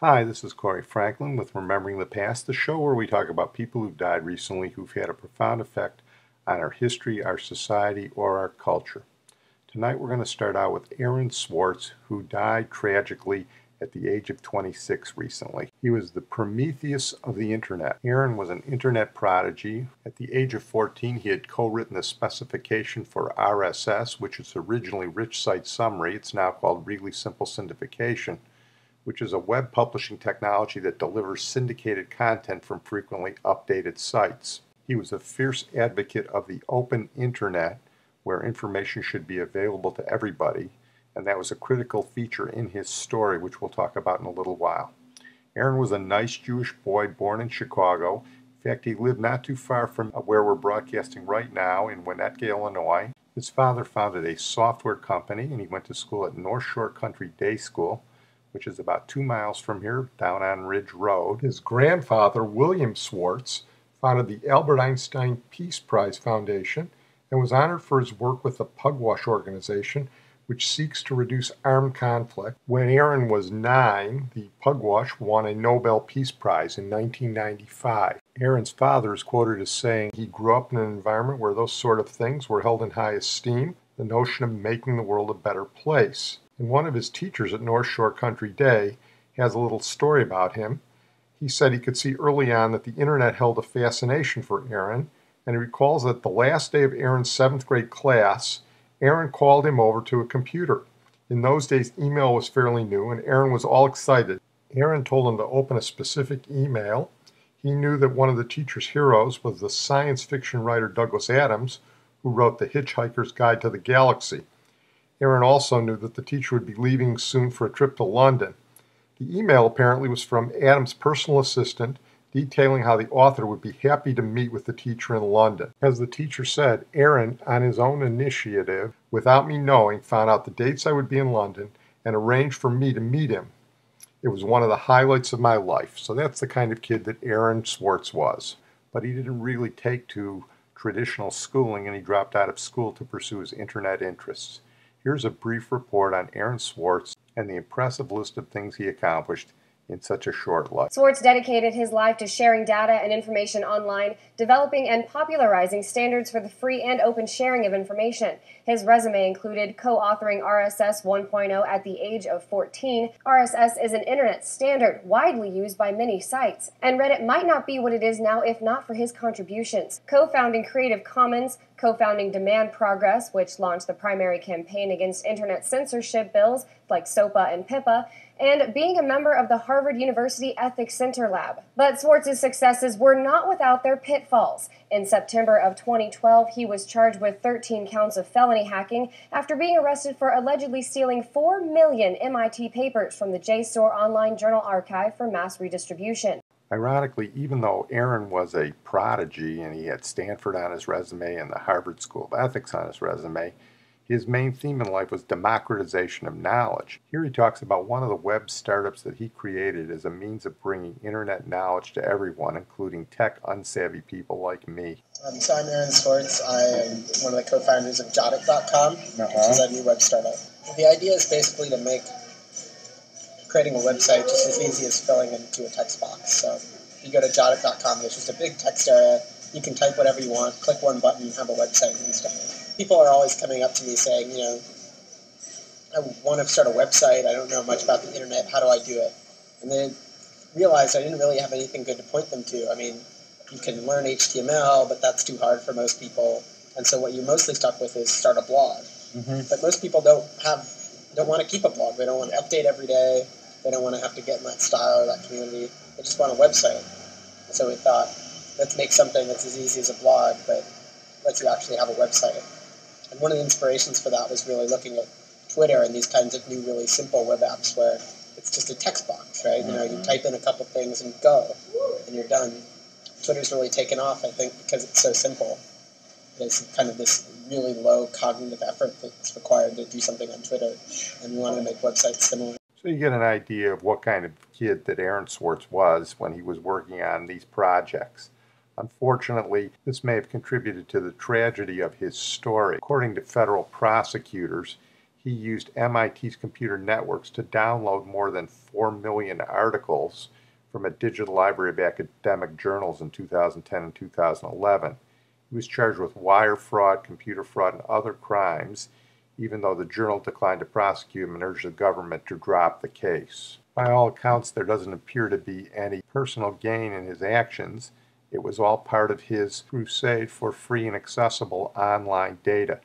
Hi, this is Corey Franklin with Remembering the Past, the show where we talk about people who've died recently who've had a profound effect on our history, our society, or our culture. Tonight we're going to start out with Aaron Swartz, who died tragically at the age of 26 recently. He was the Prometheus of the Internet. Aaron was an internet prodigy. At the age of 14, he had co-written the specification for RSS, which is originally Rich Site Summary. It's now called Really Simple Syndication, which is a web publishing technology that delivers syndicated content from frequently updated sites. He was a fierce advocate of the open internet, where information should be available to everybody, and that was a critical feature in his story, which we'll talk about in a little while. Aaron was a nice Jewish boy born in Chicago. In fact, he lived not too far from where we're broadcasting right now in Winnetka, Illinois. His father founded a software company, and he went to school at North Shore Country Day School, which is about 2 miles from here, down on Ridge Road. His grandfather, William Swartz, founded the Albert Einstein Peace Prize Foundation and was honored for his work with the Pugwash organization, which seeks to reduce armed conflict. When Aaron was 9, the Pugwash won a Nobel Peace Prize in 1995. Aaron's father is quoted as saying he grew up in an environment where those sort of things were held in high esteem, the notion of making the world a better place. And one of his teachers at North Shore Country Day has a little story about him. He said he could see early on that the internet held a fascination for Aaron, and he recalls that the last day of Aaron's 7th grade class, Aaron called him over to a computer. In those days, email was fairly new, and Aaron was all excited. Aaron told him to open a specific email. He knew that one of the teacher's heroes was the science fiction writer Douglas Adams, who wrote The Hitchhiker's Guide to the Galaxy. Aaron also knew that the teacher would be leaving soon for a trip to London. The email apparently was from Adams' personal assistant, detailing how the author would be happy to meet with the teacher in London. As the teacher said, Aaron, on his own initiative, without me knowing, found out the dates I would be in London and arranged for me to meet him. It was one of the highlights of my life. So that's the kind of kid that Aaron Swartz was. But he didn't really take to traditional schooling, and he dropped out of school to pursue his internet interests. Here's a brief report on Aaron Swartz and the impressive list of things he accomplished in such a short life. Swartz dedicated his life to sharing data and information online, developing and popularizing standards for the free and open sharing of information. His resume included co-authoring RSS 1.0 at the age of 14. RSS is an internet standard widely used by many sites, and Reddit might not be what it is now if not for his contributions. Co-founding Creative Commons, co-founding Demand Progress, which launched the primary campaign against internet censorship bills like SOPA and PIPA, and being a member of the Harvard University Ethics Center Lab. But Swartz's successes were not without their pitfalls. In September of 2012, he was charged with 13 counts of felony hacking after being arrested for allegedly stealing 4 million MIT papers from the JSTOR online journal archive for mass redistribution. Ironically, even though Aaron was a prodigy and he had Stanford on his resume and the Harvard School of Ethics on his resume, his main theme in life was democratization of knowledge. Here he talks about one of the web startups that he created as a means of bringing internet knowledge to everyone, including tech unsavvy people like me. So I'm Aaron Swartz. I am one of the co-founders of Jottic.com, which is a new web startup. The idea is basically to make creating a website just as easy as filling into a text box. So if you go to Jottic.com, there's just a big text area. You can type whatever you want, click one button, have a website instantly. People are always coming up to me saying, I want to start a website. I don't know much about the internet. How do I do it? And they realized I didn't really have anything good to point them to. I mean, you can learn HTML, but that's too hard for most people. And so what you're mostly stuck with is start a blog. Mm-hmm. But most people don't want to keep a blog. They don't want to update every day. They don't want to have to get in that style or that community. They just want a website. So we thought, let's make something that's as easy as a blog, but lets you actually have a website. And one of the inspirations for that was really looking at Twitter and these kinds of new, really simple web apps where it's just a text box, right? Mm-hmm. You type in a couple things and go, and you're done. Twitter's really taken off, I think, because it's so simple. There's kind of this really low cognitive effort that's required to do something on Twitter, and we wanted to make websites similar. So you get an idea of what kind of kid that Aaron Swartz was when he was working on these projects. Unfortunately, this may have contributed to the tragedy of his story. According to federal prosecutors, He used MIT's computer networks to download more than 4 million articles from a digital library of academic journals in 2010 and 2011. He was charged with wire fraud, computer fraud, and other crimes, even though the journal declined to prosecute him and urged the government to drop the case. By all accounts, there doesn't appear to be any personal gain in his actions. It was all part of his crusade for free and accessible online data.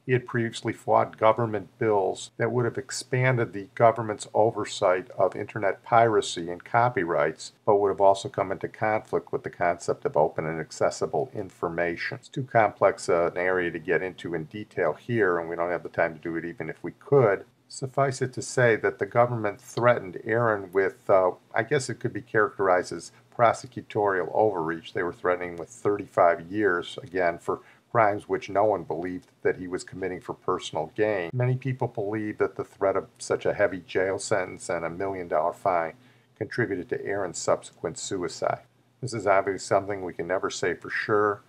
He had previously fought government bills that would have expanded the government's oversight of internet piracy and copyrights, but would have also come into conflict with the concept of open and accessible information. It's too complex an area to get into in detail here, and we don't have the time to do it even if we could. Suffice it to say that the government threatened Aaron with, I guess it could be characterized as prosecutorial overreach. They were threatening with 35 years, again, for crimes which no one believed that he was committing for personal gain. Many people believe that the threat of such a heavy jail sentence and $1 million fine contributed to Aaron's subsequent suicide. This is obviously something we can never say for sure,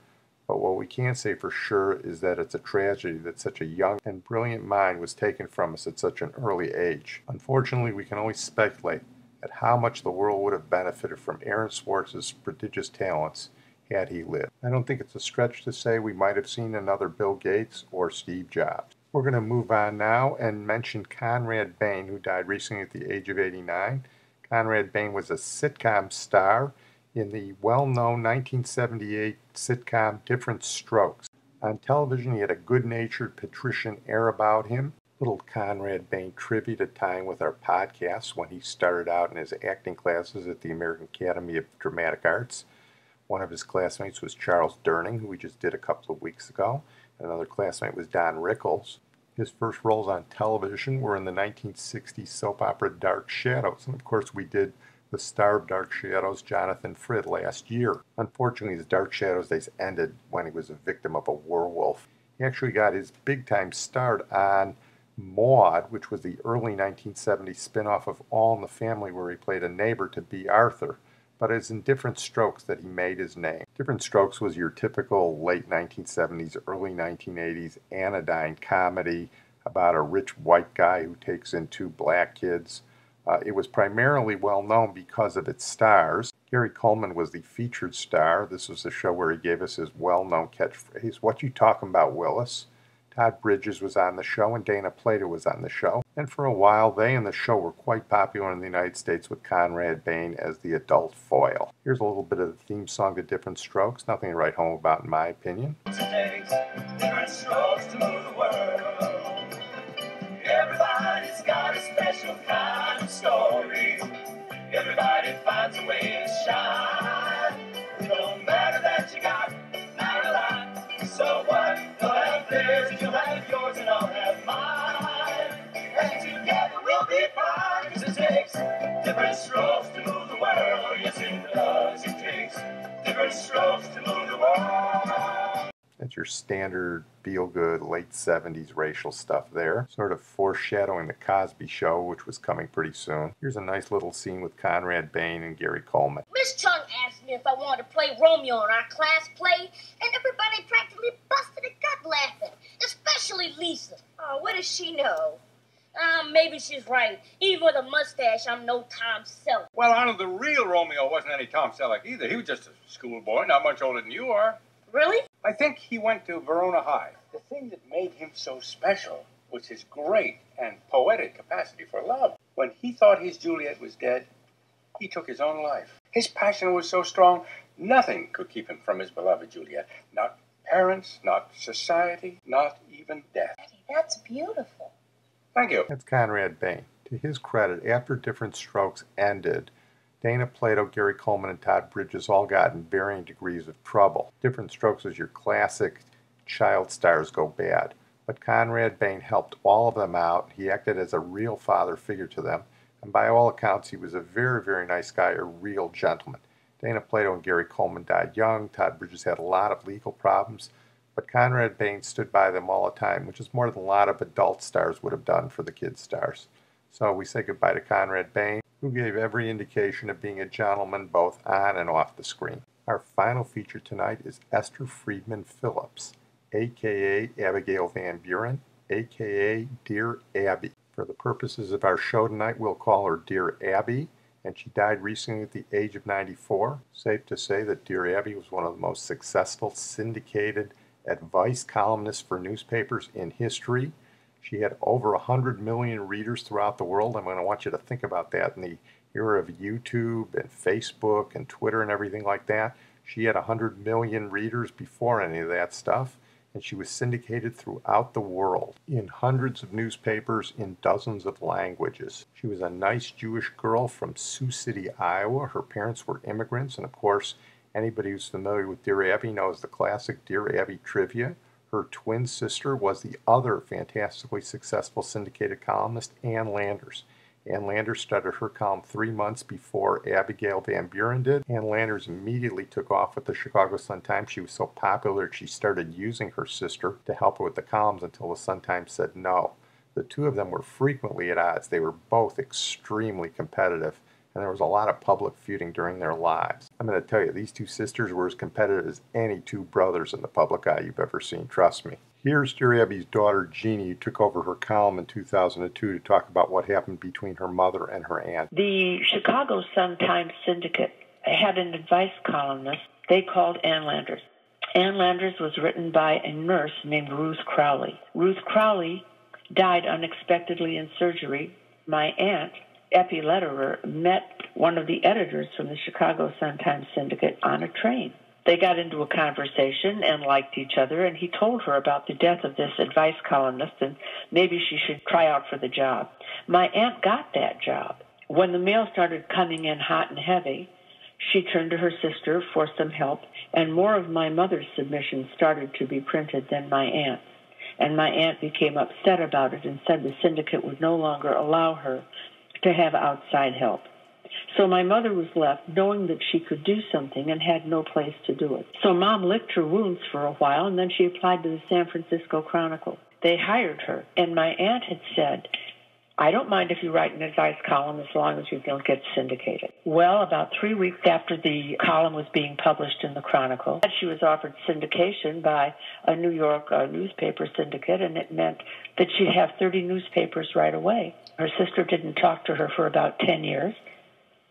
but what we can say for sure is that it's a tragedy that such a young and brilliant mind was taken from us at such an early age. Unfortunately, we can only speculate at how much the world would have benefited from Aaron Swartz's prodigious talents had he lived. I don't think it's a stretch to say we might have seen another Bill Gates or Steve Jobs. We're going to move on now and mention Conrad Bain, who died recently at the age of 89. Conrad Bain was a sitcom star in the well-known 1978 sitcom Different Strokes. On television, he had a good-natured patrician air about him. Little Conrad Bain trivia to tie in with our podcast when he started out in his acting classes at the American Academy of Dramatic Arts. One of his classmates was Charles Durning, who we just did a couple of weeks ago. Another classmate was Don Rickles. His first roles on television were in the 1960s soap opera Dark Shadows. And of course, we did the star of Dark Shadows, Jonathan Frid, last year. Unfortunately, his Dark Shadows days ended when he was a victim of a werewolf. He actually got his big-time start on Maude, which was the early 1970s spin-off of All in the Family, where he played a neighbor to B. Arthur. But it's in Different Strokes that he made his name. Different Strokes was your typical late 1970s, early 1980s anodyne comedy about a rich white guy who takes in two black kids. It was primarily well known because of its stars. Gary Coleman was the featured star. This was the show where he gave us his well-known catchphrase, "What you talking about, Willis?" Todd Bridges was on the show, and Dana Plato was on the show. And for a while, they and the show were quite popular in the United States with Conrad Bain as the adult foil. Here's a little bit of the theme song to Different Strokes. Nothing to write home about, in my opinion. Different strokes to move the world. Everybody's got a special kind of story. Everybody finds a way to shine. It don't matter that you got not a lot. So what? You'll have theirs, you'll have yours, and I'll have mine. And together we'll be fine, 'cause it takes different strokes to move the world. Yes, it does. It takes different strokes to move the world. That's your standard feel-good late 70s racial stuff there, sort of foreshadowing the Cosby Show, which was coming pretty soon. Here's a nice little scene with Conrad Bain and Gary Coleman. Miss Chung asked me if I wanted to play Romeo in our class play, and everybody practically busted a gut laughing, especially Lisa. Oh, what does she know? Maybe she's right. Even with a mustache, I'm no Tom Selleck. Well, I know the real Romeo wasn't any Tom Selleck either. He was just a schoolboy, not much older than you are. Really? I think he went to Verona High. The thing that made him so special was his great and poetic capacity for love. When he thought his Juliet was dead, he took his own life. His passion was so strong, nothing could keep him from his beloved Juliet. Not parents, not society, not even death. Daddy, that's beautiful. Thank you. That's Conrad Bain. To his credit, after Different Strokes ended, Dana Plato, Gary Coleman, and Todd Bridges all got in varying degrees of trouble. Different Strokes was your classic child stars go bad. But Conrad Bain helped all of them out. He acted as a real father figure to them. And by all accounts, he was a very, very nice guy, a real gentleman. Dana Plato and Gary Coleman died young. Todd Bridges had a lot of legal problems. But Conrad Bain stood by them all the time, which is more than a lot of adult stars would have done for the kid stars. So we say goodbye to Conrad Bain, who gave every indication of being a gentleman both on and off the screen. Our final feature tonight is Esther Friedman Phillips, a.k.a. Abigail Van Buren, aka Dear Abby. For the purposes of our show tonight, we'll call her Dear Abby, and she died recently at the age of 94. Safe to say that Dear Abby was one of the most successful syndicated advice columnists for newspapers in history. She had over 100 million readers throughout the world. I'm going to want you to think about that in the era of YouTube and Facebook and Twitter and everything like that. She had 100 million readers before any of that stuff, and she was syndicated throughout the world in hundreds of newspapers in dozens of languages. She was a nice Jewish girl from Sioux City, Iowa. Her parents were immigrants, and of course, anybody who's familiar with Dear Abby knows the classic Dear Abby trivia. Her twin sister was the other fantastically successful syndicated columnist, Ann Landers. Ann Landers started her column 3 months before Abigail Van Buren did. Ann Landers immediately took off with the Chicago Sun-Times. She was so popular she started using her sister to help her with the columns until the Sun-Times said no. The two of them were frequently at odds. They were both extremely competitive, and there was a lot of public feuding during their lives. I'm going to tell you, these two sisters were as competitive as any two brothers in the public eye you've ever seen, trust me. Here's Dear Abby's daughter, Jeannie, who took over her column in 2002 to talk about what happened between her mother and her aunt. The Chicago Sun-Times Syndicate had an advice columnist they called Ann Landers. Ann Landers was written by a nurse named Ruth Crowley. Ruth Crowley died unexpectedly in surgery. My aunt, Eppie Lederer, met one of the editors from the Chicago Sun-Times Syndicate on a train. They got into a conversation and liked each other, and he told her about the death of this advice columnist and maybe she should try out for the job. My aunt got that job. When the mail started coming in hot and heavy, she turned to her sister for some help, and more of my mother's submissions started to be printed than my aunt's. And my aunt became upset about it and said the syndicate would no longer allow her to have outside help. So my mother was left knowing that she could do something and had no place to do it. So Mom licked her wounds for a while, and then she applied to the San Francisco Chronicle. They hired her, and my aunt had said, I don't mind if you write an advice column as long as you don't get syndicated. Well, about 3 weeks after the column was being published in the Chronicle, she was offered syndication by a New York newspaper syndicate, and it meant that she'd have 30 newspapers right away. Her sister didn't talk to her for about 10 years,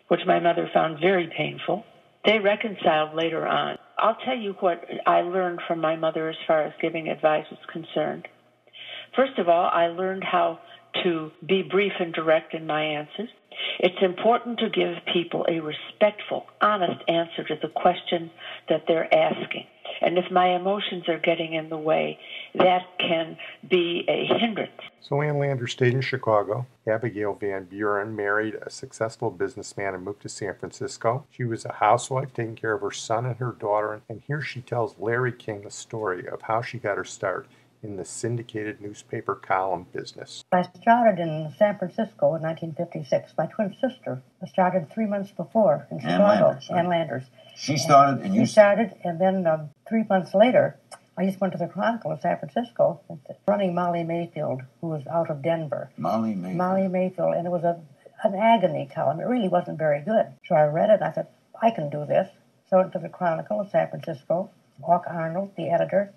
which my mother found very painful. They reconciled later on. I'll tell you what I learned from my mother as far as giving advice is concerned. First of all, I learned how to be brief and direct in my answers. It's important to give people a respectful, honest answer to the question that they're asking. And if my emotions are getting in the way, that can be a hindrance. So Ann Landers stayed in Chicago. Abigail Van Buren married a successful businessman and moved to San Francisco. She was a housewife taking care of her son and her daughter. And here she tells Larry King the story of how she got her start in the syndicated newspaper column business. I started in San Francisco in 1956. My twin sister started 3 months before in Chicago. Ann Landers. She started, and you started, and then 3 months later, I just went to the Chronicle in San Francisco, running Molly Mayfield, who was out of Denver. Molly Mayfield, and it was an agony column. It really wasn't very good. So I read it, and I thought, I can do this. So I went to the Chronicle in San Francisco. Hawk Arnold, the editor,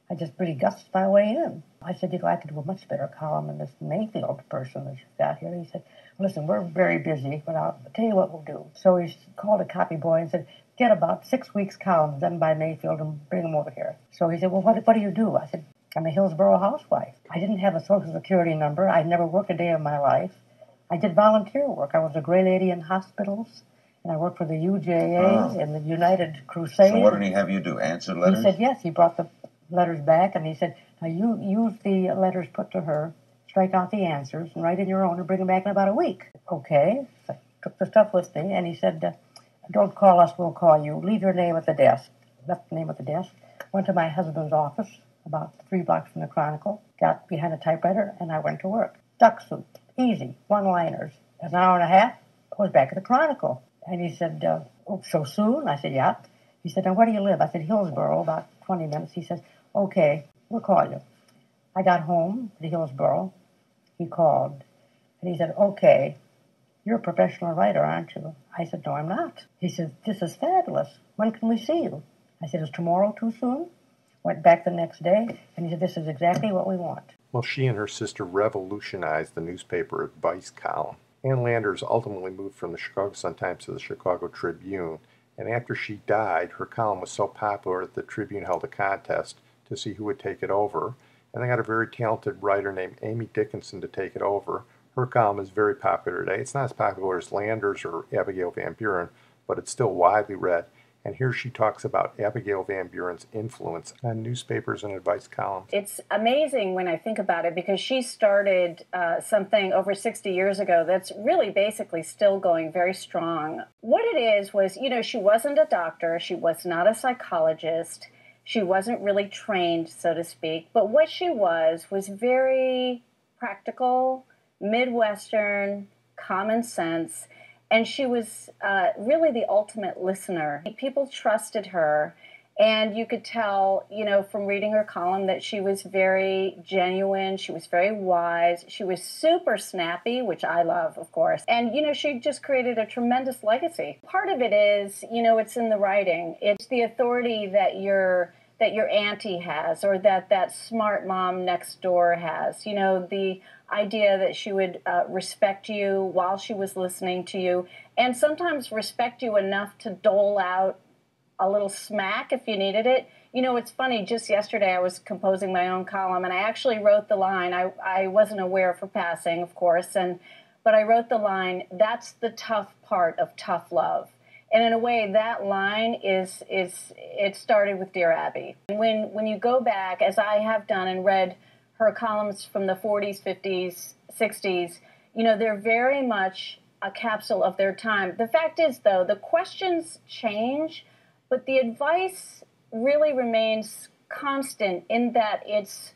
I just really gussed my way in. I said, I could do a much better column than this Mayfield person that you've got here. He said, listen, we're very busy, but I'll tell you what we'll do. So he called a copy boy and said, get about 6 weeks' columns done by Mayfield and bring them over here. So he said, well, what do you do? I said, I'm a Hillsborough housewife. I didn't have a Social Security number. I'd never worked a day of my life. I did volunteer work. I was a gray lady in hospitals, and I worked for the UJA and the United Crusade. So what did he have you do, answer letters? He said, yes. He brought the letters back, and he said, now you use the letters put to her, strike out the answers, and write in your own and bring them back in about a week. Okay. So I took the stuff with me, and he said, don't call us, we'll call you. Leave your name at the desk. Left the name at the desk. Went to my husband's office, about 3 blocks from the Chronicle, got behind a typewriter, and I went to work. Duck soup, easy, one-liners. An hour and a half, I was back at the Chronicle. And he said, so soon? I said, yeah. He said, now where do you live? I said, Hillsborough, about 20 minutes. He said, okay, we'll call you. I got home to Hillsborough. He called, and he said, okay, you're a professional writer, aren't you? I said, no, I'm not. He said, this is fabulous. When can we see you? I said, is tomorrow too soon? Went back the next day, and he said, this is exactly what we want. Well, she and her sister revolutionized the newspaper advice column. Ann Landers ultimately moved from the Chicago Sun-Times to the Chicago Tribune, and after she died, her column was so popular that the Tribune held a contest to see who would take it over, and they got a very talented writer named Amy Dickinson to take it over. Her column is very popular today. It's not as popular as Landers or Abigail Van Buren, but it's still widely read. And here she talks about Abigail Van Buren's influence on newspapers and advice columns. It's amazing when I think about it, because she started something over 60 years ago that's really basically still going very strong. What it is was, you know, she wasn't a doctor, she was not a psychologist, she wasn't really trained, so to speak, but what she was very practical, Midwestern, common sense, and she was really the ultimate listener. People trusted her, and you could tell, you know, from reading her column that she was very genuine, she was very wise, she was super snappy, which I love, of course, and, you know, she just created a tremendous legacy. Part of it is, you know, it's in the writing. It's the authority that your auntie has, or that smart mom next door has. You know, the idea that she would respect you while she was listening to you, and sometimes respect you enough to dole out a little smack if you needed it. You know, it's funny, just yesterday I was composing my own column, and I actually wrote the line, I wasn't aware for passing, of course, but I wrote the line, "That's the tough part of tough love." And in a way, that line it started with Dear Abby. When you go back, as I have done, and read her columns from the 40s, 50s, 60s, you know, they're very much a capsule of their time. The fact is, though, the questions change, but the advice really remains constant in that it's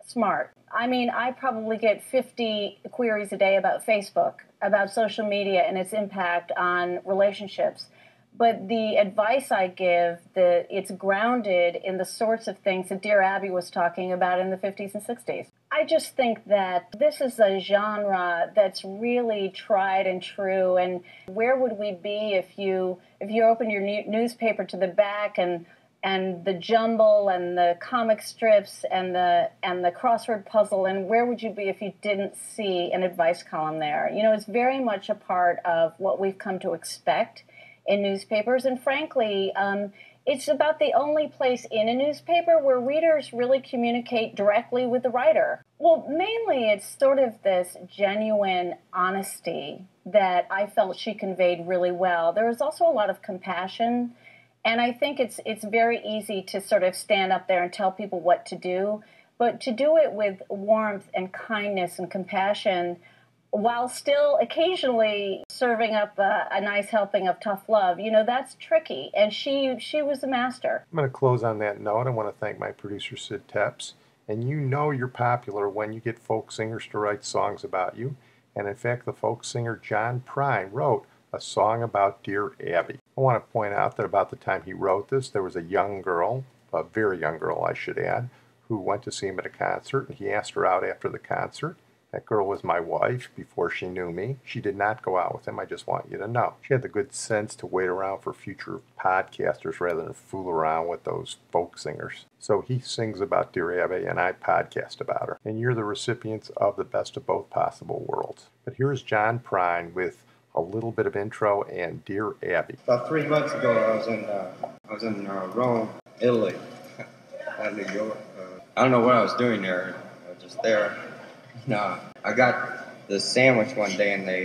smart. I mean, I probably get 50 queries a day about Facebook, about social media and its impact on relationships. But the advice I give, it's grounded in the sorts of things that Dear Abby was talking about in the 50s and 60s. I just think that this is a genre that's really tried and true. And where would we be if you open your newspaper to the back and the jumble and the comic strips and the crossword puzzle, and where would you be if you didn't see an advice column there? You know, it's very much a part of what we've come to expect in newspapers, and frankly, it's about the only place in a newspaper where readers really communicate directly with the writer. Well, mainly it's sort of this genuine honesty that I felt she conveyed really well. There was also a lot of compassion, and I think it's very easy to sort of stand up there and tell people what to do, but to do it with warmth and kindness and compassion, while still occasionally serving up a nice helping of tough love, you know, that's tricky. And she was a master. I'm going to close on that note. I want to thank my producer, Sid Tepps. And you know you're popular when you get folk singers to write songs about you. And in fact, the folk singer John Prine wrote a song about Dear Abby. I want to point out that about the time he wrote this, there was a young girl, a very young girl I should add, who went to see him at a concert, and he asked her out after the concert. That girl was my wife before she knew me. She did not go out with him, I just want you to know. She had the good sense to wait around for future podcasters rather than fool around with those folk singers. So he sings about Dear Abby, and I podcast about her. And you're the recipients of the best of both possible worlds. But here's John Prine with a little bit of intro and Dear Abby. About 3 months ago, I was in Rome, Italy, not New York. I don't know what I was doing there. I was just there. I got the sandwich one day, and they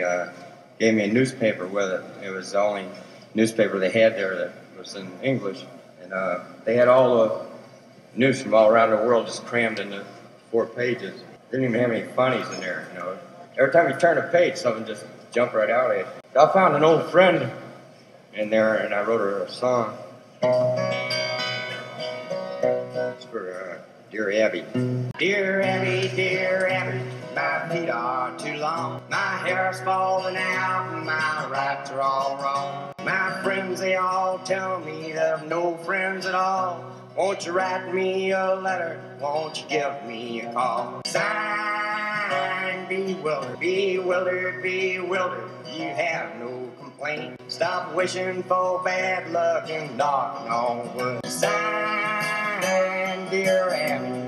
gave me a newspaper with it. It was the only newspaper they had there that was in English, and they had all the news from all around the world just crammed into 4 pages. Didn't even have any funnies in there, you know. Every time you turn a page, something just jumped right out at you. I found an old friend in there, and I wrote her a song. It's for Dear Abby. Dear Abby, my feet are too long. My hair's falling out, and my rights are all wrong. My friends, they all tell me that I've no friends at all. Won't you write me a letter? Won't you give me a call? Signed, bewildered, bewildered, bewildered. You have no complaint. Stop wishing for bad luck and knocking on wood. Signed, Dear Abby.